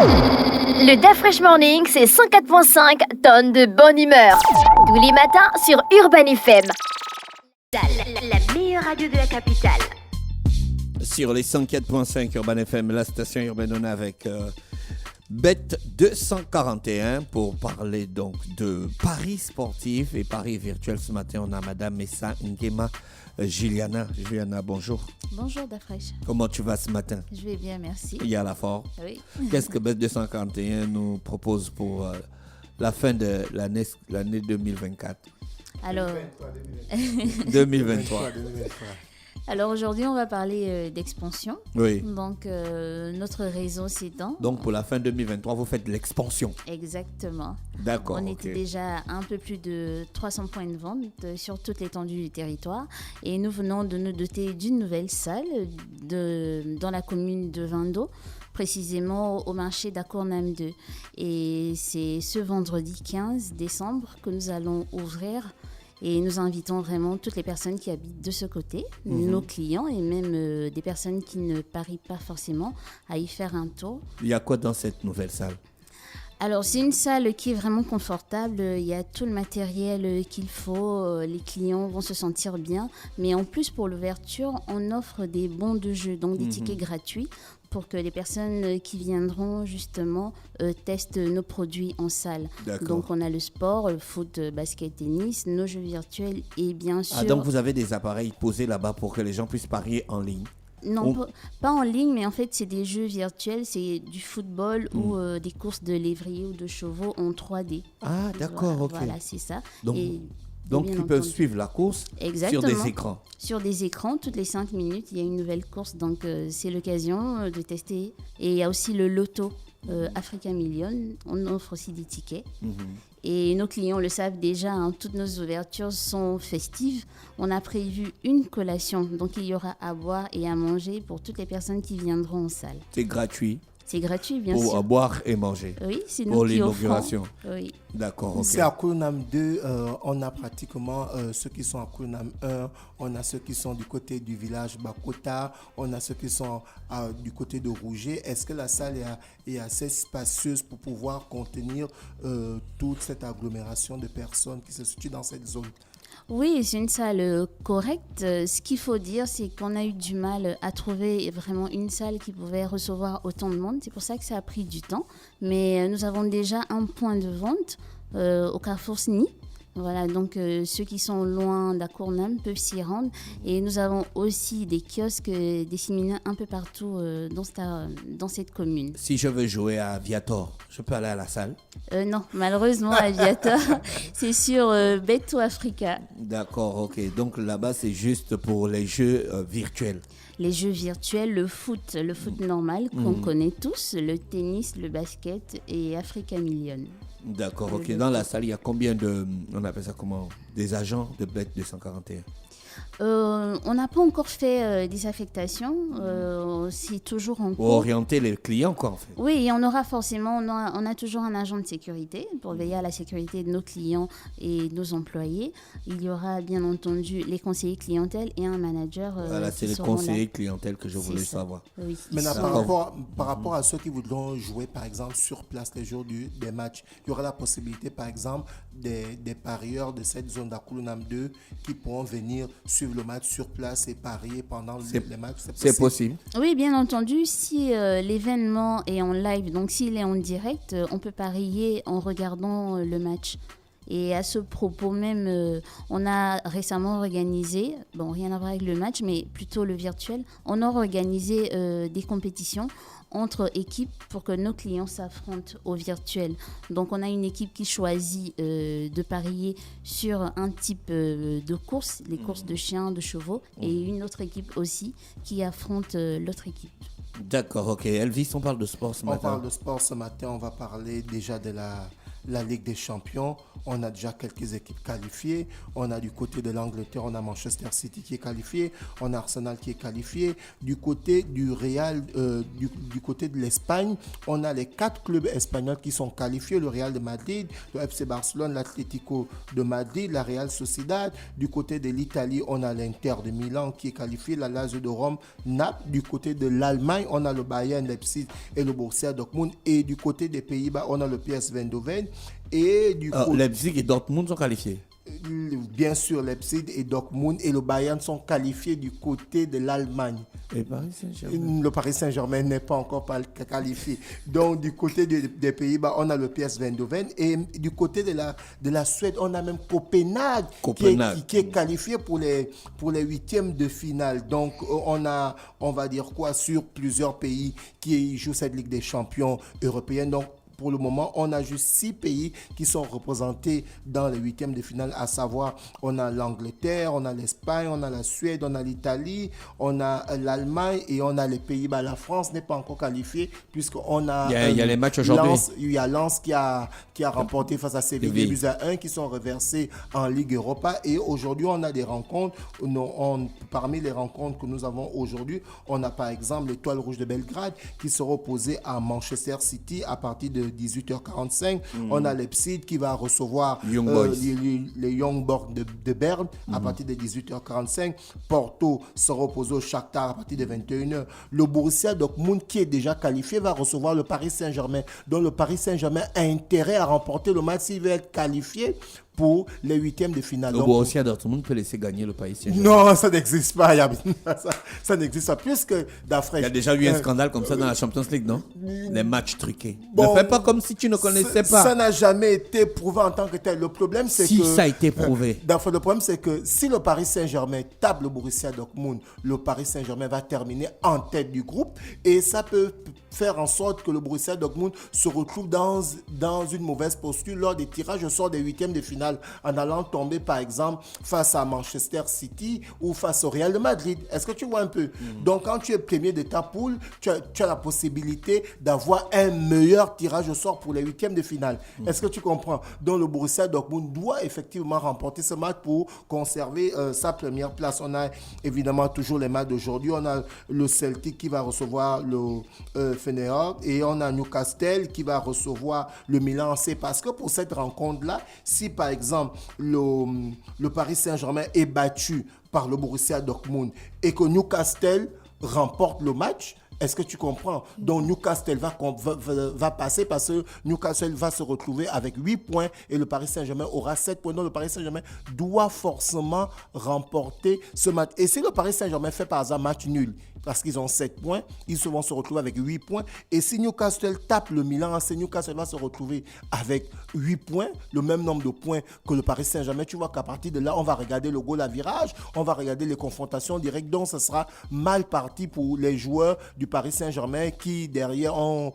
Le Da Fresh Morning, c'est 104.5 tonnes de bonne humeur. Tous les matins sur Urban FM. La meilleure radio de la capitale. Sur les 104.5 Urban FM, la station urbaine, on est avec Bête 241 pour parler donc de paris sportifs et paris virtuels. Ce matin, on a Madame Messa Ngema Juliana. Juliana, bonjour. Bonjour Dafresh. Comment tu vas ce matin? Je vais bien, merci. Il y a la forme. Oui. Qu'est-ce que Bête 241 nous propose pour la fin de l'année 2024? Alors, 2023. alors aujourd'hui, on va parler d'expansion. Oui. Donc, notre réseau s'étend. Donc pour la fin 2023, vous faites de l'expansion. Exactement. D'accord. On était déjà à un peu plus de 300 points de vente sur toute l'étendue du territoire. Et nous venons de nous doter d'une nouvelle salle dans la commune de Vindo, précisément au marché d'Acournam 2. Et c'est ce vendredi 15 décembre que nous allons ouvrir. Et nous invitons vraiment toutes les personnes qui habitent de ce côté, nos clients et même des personnes qui ne parient pas forcément, à y faire un tour. Il y a quoi dans cette nouvelle salle? Alors, c'est une salle qui est vraiment confortable. Il y a tout le matériel qu'il faut. Les clients vont se sentir bien. Mais en plus, pour l'ouverture, on offre des bons de jeu, donc des tickets gratuits pour que les personnes qui viendront justement testent nos produits en salle. D'accord. Donc, on a le sport, le foot, basket, tennis, nos jeux virtuels et bien sûr... Ah, donc vous avez des appareils posés là-bas pour que les gens puissent parier en ligne? Non, pas en ligne, mais en fait, c'est des jeux virtuels, c'est du football ou des courses de lévriers ou de chevaux en 3D. Ah, d'accord, Voilà, ok. voilà, c'est ça. Donc, Et donc bien ils peuvent entendu, suivre la course exactement, sur des écrans. Sur des écrans, toutes les 5 minutes, il y a une nouvelle course. Donc, c'est l'occasion de tester. Et il y a aussi le loto Africa Million. On offre aussi des tickets. Et nos clients le savent déjà, hein, toutes nos ouvertures sont festives. On a prévu une collation, donc il y aura à boire et à manger pour toutes les personnes qui viendront en salle. C'est gratuit C'est gratuit, bien pour sûr. boire et manger. Oui, c'est pour nous qui l'inauguration. offrons. Oui. D'accord, ok. Ici à Akournam 2, on a pratiquement ceux qui sont à Akournam 1, on a ceux qui sont du côté du village Bakota, on a ceux qui sont du côté de Rouget. Est-ce que la salle est assez spacieuse pour pouvoir contenir toute cette agglomération de personnes qui se situent dans cette zone? Oui, c'est une salle correcte. Ce qu'il faut dire, c'est qu'on a eu du mal à trouver vraiment une salle qui pouvait recevoir autant de monde. C'est pour ça que ça a pris du temps. Mais nous avons déjà un point de vente au Carrefour SNI. Voilà, donc ceux qui sont loin d'Acournam peuvent s'y rendre. Et nous avons aussi des kiosques disséminés un peu partout dans cette commune. Si je veux jouer à Viator, je peux aller à la salle? Non, malheureusement, à Viator, c'est sur Beto Africa. D'accord, ok. Donc là-bas, c'est juste pour les jeux virtuels. Les jeux virtuels, le foot normal qu'on connaît tous, le tennis, le basket et Africa Million. D'accord, ok. Dans la salle, il y a combien on appelle ça comment? Des agents de Bête 241? On n'a pas encore fait des affectations, c'est toujours en Pour cours. orienter les clients, quoi, en fait. Oui, et on aura forcément, on a toujours un agent de sécurité pour veiller à la sécurité de nos clients et de nos employés. Il y aura bien entendu les conseillers clientèle et un manager. Voilà, c'est les conseillers clientèle que je voulais savoir. Oui. Maintenant, par rapport à ceux qui voudront jouer, par exemple, sur place les jours des matchs, il y aura la possibilité, par exemple, des parieurs de cette zone d'Akournam 2 qui pourront venir suivre le match sur place et parier pendant les matchs. C'est possible. Oui, bien entendu, si l'événement est en live, donc s'il est en direct, on peut parier en regardant le match. Et à ce propos même, on a récemment organisé, bon rien à voir avec le match, mais plutôt le virtuel, on a organisé des compétitions entre équipes pour que nos clients s'affrontent au virtuel. Donc on a une équipe qui choisit de parier sur un type de course, les courses de chiens, de chevaux, et une autre équipe aussi qui affronte l'autre équipe. D'accord, ok. Elvis, on parle de sport ce matin. On parle de sport ce matin, on va parler déjà de la Ligue des Champions, on a déjà quelques équipes qualifiées. On a du côté de l'Angleterre, on a Manchester City qui est qualifié, on a Arsenal qui est qualifié. Du côté du Real, du côté de l'Espagne, on a les 4 clubs espagnols qui sont qualifiés, le Real de Madrid, le FC Barcelone, l'Atlético de Madrid, la Real Sociedad. Du côté de l'Italie, on a l'Inter de Milan qui est qualifié, la Lazio de Rome, Naples. Du côté de l'Allemagne, on a le Bayern Leipzig et le Borussia Dortmund. Et du côté des Pays-Bas, on a le PSV Eindhoven. Et du côté... Leipzig et Dortmund sont qualifiés. Bien sûr, Leipzig et Dortmund et le Bayern sont qualifiés du côté de l'Allemagne. Et Paris Saint-Germain? Le Paris Saint-Germain n'est pas encore qualifié. Donc, du côté des Pays-Bas, on a le PSV Eindhoven. Et du côté de la Suède, on a même Copenhague. Qui est qualifié pour les huitièmes de finale. Donc, on va dire quoi, sur plusieurs pays qui jouent cette Ligue des champions européenne. Donc, pour le moment, on a juste 6 pays qui sont représentés dans les huitièmes de finale, à savoir, on a l'Angleterre, on a l'Espagne, on a la Suède, on a l'Italie, on a l'Allemagne et on a les Pays-Bas. La France n'est pas encore qualifiée puisqu'on a... Il y a les matchs aujourd'hui. Il y a Lens qui a remporté face à Séville 2-1 qui sont reversés en Ligue Europa. Et aujourd'hui, on a des rencontres. Parmi les rencontres que nous avons aujourd'hui, on a par exemple l'Étoile Rouge de Belgrade qui sera opposée à Manchester City à partir de 18h45. On a Leipzig qui va recevoir les Young Boys de Berne à partir de 18h45. Porto sera opposé au Shakhtar à partir de 21h. Le Borussia Dortmund, qui est déjà qualifié, va recevoir le Paris Saint-Germain. Donc le Paris Saint-Germain a intérêt à remporter le match s'il veut être qualifié pour les huitièmes de finale. Le Borussia Dortmund peut laisser gagner le Paris Saint-Germain. Non, ça n'existe pas. Ça n'existe pas. Puisque d'après... Il y a déjà eu un scandale comme ça dans la Champions League, non? Les matchs truqués. Ne fais pas comme si tu ne connaissais pas. Ça n'a jamais été prouvé en tant que tel. Le problème, c'est que... Si ça a été prouvé. Le problème, c'est que si le Paris Saint-Germain tape le Borussia Dortmund, le Paris Saint-Germain va terminer en tête du groupe et ça peut faire en sorte que le Borussia Dortmund se retrouve dans une mauvaise posture lors des tirages au sort des huitièmes de finale, en allant tomber par exemple face à Manchester City ou face au Real de Madrid. Est-ce que tu vois un peu? Donc quand tu es premier de ta poule, tu as la possibilité d'avoir un meilleur tirage au sort pour les huitièmes de finale. Est-ce que tu comprends? Donc le Borussia Dortmund doit effectivement remporter ce match pour conserver sa première place. On a évidemment toujours les matchs d'aujourd'hui. On a le Celtic qui va recevoir le Feyenoord et on a Newcastle qui va recevoir le Milan AC. Parce que pour cette rencontre-là, si par exemple le Paris Saint-Germain est battu par le Borussia Dortmund et que Newcastle remporte le match, est-ce que tu comprends? Donc Newcastle va passer parce que Newcastle va se retrouver avec 8 points et le Paris Saint-Germain aura 7 points. Donc le Paris Saint-Germain doit forcément remporter ce match. Et si le Paris Saint-Germain fait par hasard match nul, parce qu'ils ont 7 points, ils vont se retrouver avec 8 points. Et si Newcastle tape le Milan, Newcastle va se retrouver avec 8 points, le même nombre de points que le Paris Saint-Germain. Tu vois qu'à partir de là, on va regarder le goal à virage, on va regarder les confrontations directes. Donc, ce sera mal parti pour les joueurs du Paris Saint-Germain qui, derrière, ont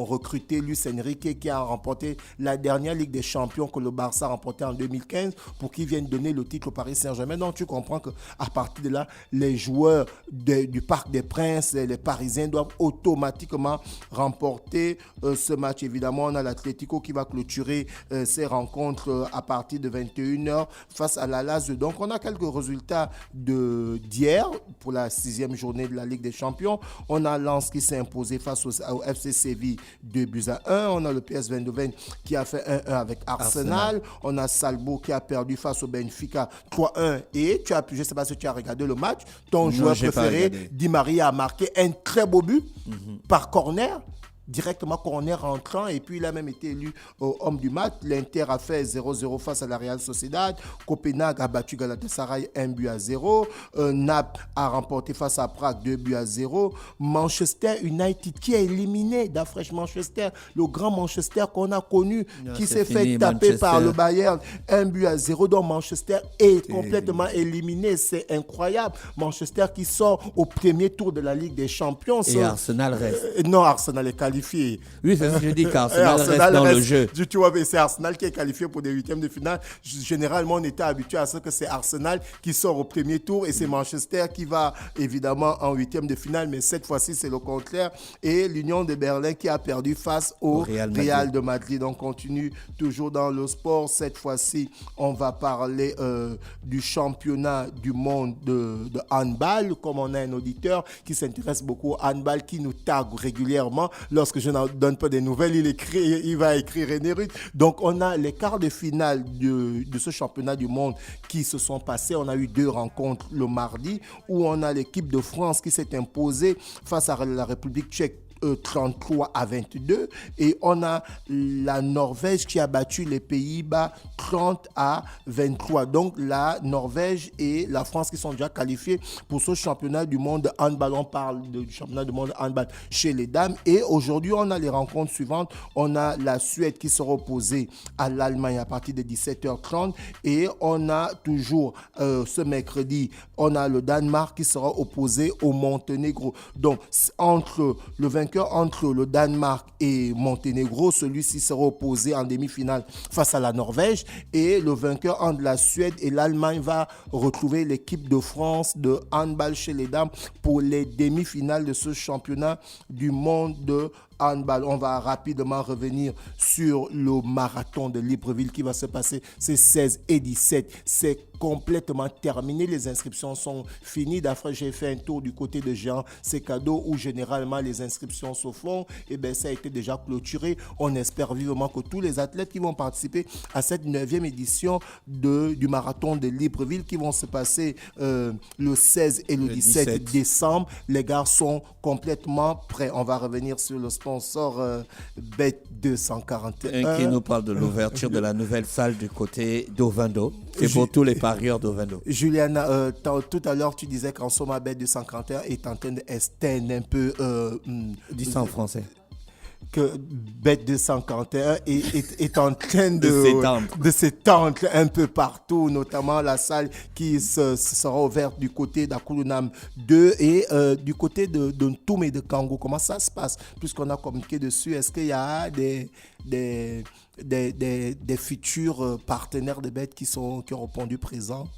recruté Luis Enrique qui a remporté la dernière Ligue des Champions que le Barça a remportée en 2015 pour qu'il vienne donner le titre au Paris Saint-Germain. Donc, tu comprends qu'à partir de là, les joueurs du Parc des Princes, les Parisiens doivent automatiquement remporter ce match. Évidemment, on a l'Atlético qui va clôturer ses rencontres à partir de 21h face à la Lazio. Donc, on a quelques résultats d'hier pour la 6e journée de la Ligue des Champions. On a Lens qui s'est imposé face au FC Séville 2-1. On a le PSV Eindhoven qui a fait 1-1 avec Arsenal. On a Salzbourg qui a perdu face au Benfica 3-1. Et je ne sais pas si tu as regardé le match. Ton joueur préféré, Di Maria, a marqué un très beau but par corner. Directement corner rentrant et puis il a même été élu homme du match. L'Inter a fait 0-0 face à la Real Sociedad. Copenhague a battu Galatasaray 1-0. Naples a remporté face à Prague 2-0. Manchester United qui a éliminé d'Afresh Manchester, le grand Manchester qu'on a connu, qui s'est fait taper par le Bayern 1-0. Donc Manchester est complètement éliminé. C'est incroyable. Manchester qui sort au premier tour de la Ligue des Champions. Et Arsenal reste. Non, Arsenal est qualifié. qualifié. Oui, c'est ce que je dis, qu'Arsenal reste dans le jeu. Tu vois, c'est Arsenal qui est qualifié pour des huitièmes de finale. Généralement, on était habitué à ce que c'est Arsenal qui sort au premier tour et c'est Manchester qui va évidemment en huitième de finale. Mais cette fois-ci, c'est le contraire. Et l'Union de Berlin qui a perdu face au Real de Madrid. On continue toujours dans le sport. Cette fois-ci, on va parler du championnat du monde de handball. Comme on a un auditeur qui s'intéresse beaucoup au handball, qui nous tague régulièrement. Lorsque je n'en donne pas des nouvelles, il va écrire René Ruth. Donc, on a les quarts de finale de ce championnat du monde qui se sont passés. On a eu 2 rencontres le mardi où on a l'équipe de France qui s'est imposée face à la République tchèque 33-22 et on a la Norvège qui a battu les Pays-Bas 30-23. Donc la Norvège et la France qui sont déjà qualifiés pour ce championnat du monde de handball. On parle du championnat du monde de handball chez les dames et aujourd'hui on a les rencontres suivantes. On a la Suède qui sera opposée à l'Allemagne à partir de 17h30 et on a toujours ce mercredi on a le Danemark qui sera opposé au Monténégro. Donc entre le vainqueur entre le Danemark et Monténégro, celui-ci sera opposé en demi-finale face à la Norvège et le vainqueur entre la Suède et l'Allemagne va retrouver l'équipe de France de handball chez les dames pour les demi-finales de ce championnat du monde de handball. On va rapidement revenir sur le marathon de Libreville qui va se passer ces 16 et 17. C'est complètement terminé. Les inscriptions sont finies. D'après, j'ai fait un tour du côté de Jean Secado où généralement les inscriptions se font. Et bien, ça a été déjà clôturé. On espère vivement que tous les athlètes qui vont participer à cette 9e édition du marathon de Libreville qui vont se passer le 16 et le 17 décembre, les gars sont complètement prêts. On va revenir sur le sponsor Bet241. Qui nous parle de l'ouverture de la nouvelle salle du côté d'Ovendo. C'est pour tous les parieurs d'Ovendo. Juliana, tout à l'heure, tu disais qu'en somme, Bet241 est en train d'estendre un peu... Dis ça en français. Que Bet241 est en train de s'étendre un peu partout, notamment la salle qui sera ouverte du côté d'Akulunam 2 et du côté de Ntoum et de Kango. Comment ça se passe? Puisqu'on a communiqué dessus, est-ce qu'il y a des futurs partenaires de Bet qui ont répondu présents?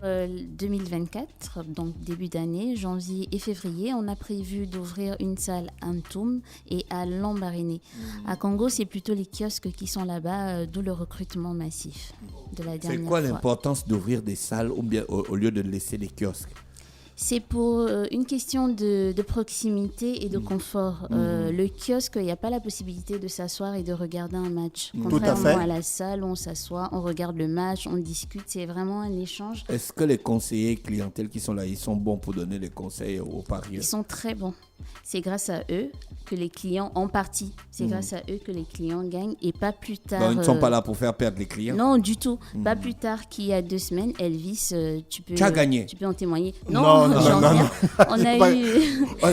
2024, donc début d'année, janvier et février, on a prévu d'ouvrir une salle à Ntoum et à Lambaréné. À Congo, c'est plutôt les kiosques qui sont là-bas, d'où le recrutement massif de la dernière fois. C'est quoi l'importance d'ouvrir des salles au lieu de laisser les kiosques? C'est pour une question de proximité et de confort. Le kiosque, il n'y a pas la possibilité de s'asseoir et de regarder un match. Contrairement à la salle, on s'assoit, on regarde le match, on discute. C'est vraiment un échange. Est-ce que les conseillers clientèle qui sont là, ils sont bons pour donner les conseils aux parieurs? Ils sont très bons. C'est grâce à eux que les clients, en partie, c'est grâce à eux que les clients gagnent et pas plus tard... Donc, ils ne sont pas là pour faire perdre les clients? Non, du tout. Pas plus tard qu'il y a 2 semaines, Elvis, tu as gagné. Tu peux en témoigner. Non. On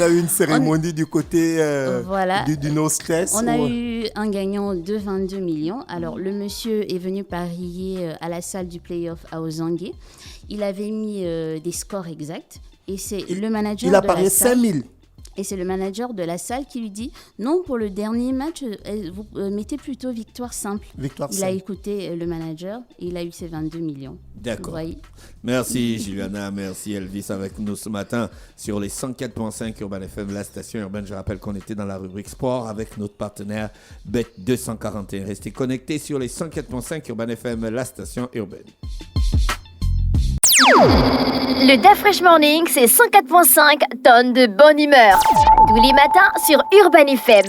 a eu une cérémonie du côté du No Stress. On a eu un gagnant de 22 millions. Alors, le monsieur est venu parier à la salle du playoff à Ozangue. Il avait mis des scores exacts. Et c'est le manager il a parié 5 000. Et c'est le manager de la salle qui lui dit non, pour le dernier match, vous mettez plutôt victoire simple. Il a écouté le manager et il a eu ses 22 millions. D'accord. Merci Juliana, merci Elvis avec nous ce matin sur les 104.5 Urban FM, la station urbaine. Je rappelle qu'on était dans la rubrique sport avec notre partenaire Bet241. Restez connectés sur les 104.5 Urban FM, la station urbaine. Le Da Fresh Morning, c'est 104.5 tonnes de bonne humeur. Tous les matins sur Urban FM.